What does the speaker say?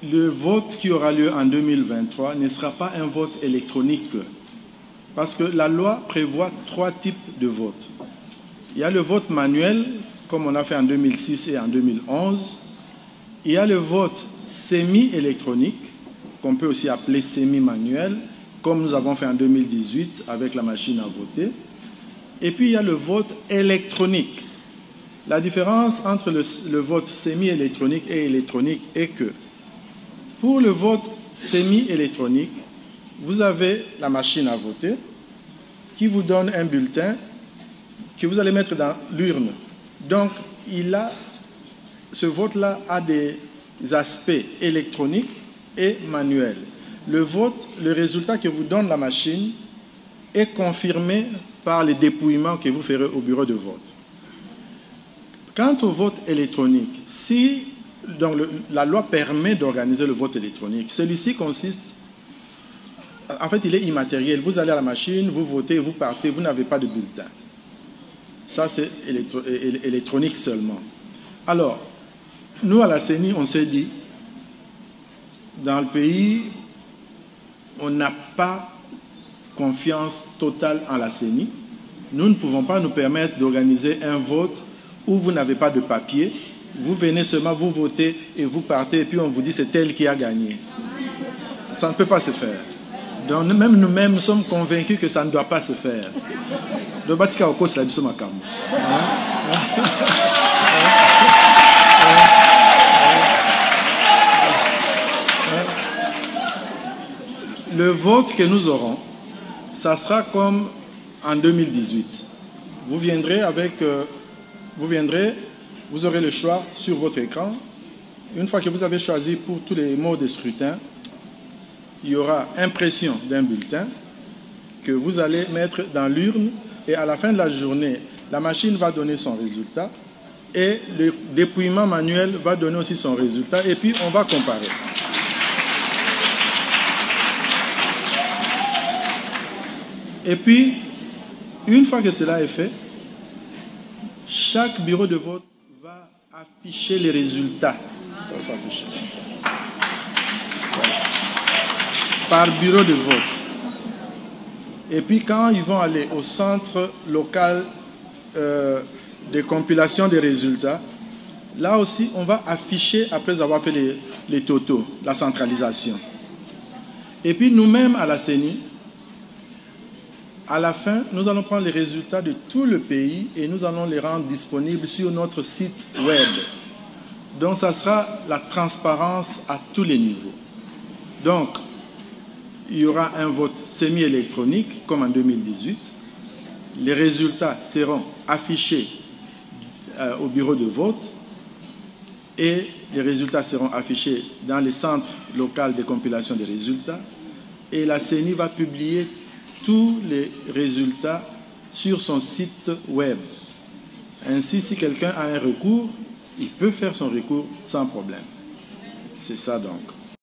le vote qui aura lieu en 2023 ne sera pas un vote électronique parce que la loi prévoit 3 types de votes. Il y a le vote manuel, comme on a fait en 2006 et en 2011. Il y a le vote semi-électronique, qu'on peut aussi appeler semi-manuel, comme nous avons fait en 2018 avec la machine à voter. Et puis il y a le vote électronique. La différence entre le vote semi-électronique et électronique est que pour le vote semi-électronique, vous avez la machine à voter qui vous donne un bulletin que vous allez mettre dans l'urne. Donc, ce vote-là a des aspects électroniques et manuels. Le résultat que vous donne la machine est confirmé par les dépouillements que vous ferez au bureau de vote. Quant au vote électronique, la loi permet d'organiser le vote électronique. Celui-ci consiste, en fait, il est immatériel. Vous allez à la machine, vous votez, vous partez, vous n'avez pas de bulletin. Ça, c'est électronique seulement. Alors, nous, à la CENI, on s'est dit, dans le pays, on n'a pas confiance totale en la CENI. Nous ne pouvons pas nous permettre d'organiser un vote où vous n'avez pas de papier. Vous venez seulement, vous votez et vous partez, et puis on vous dit c'est elle qui a gagné. Ça ne peut pas se faire. Donc, même nous-mêmes, nous sommes convaincus que ça ne doit pas se faire. Le vote que nous aurons, ça sera comme en 2018. Vous viendrez, vous aurez le choix sur votre écran. Une fois que vous avez choisi pour tous les modes de scrutin, il y aura impression d'un bulletin que vous allez mettre dans l'urne et à la fin de la journée, la machine va donner son résultat et le dépouillement manuel va donner aussi son résultat et puis on va comparer. Et puis, une fois que cela est fait, chaque bureau de vote va afficher les résultats. Ça s'affiche. Par bureau de vote. Et puis quand ils vont aller au centre local de compilation des résultats, là aussi on va afficher après avoir fait les totaux, la centralisation. Et puis nous-mêmes à la CENI, à la fin, nous allons prendre les résultats de tout le pays et nous allons les rendre disponibles sur notre site web. Donc ça sera la transparence à tous les niveaux. Donc, il y aura un vote semi-électronique, comme en 2018. Les résultats seront affichés au bureau de vote et les résultats seront affichés dans les centres locaux de compilation des résultats. Et la CENI va publier tous les résultats sur son site web. Ainsi, si quelqu'un a un recours, il peut faire son recours sans problème. C'est ça donc.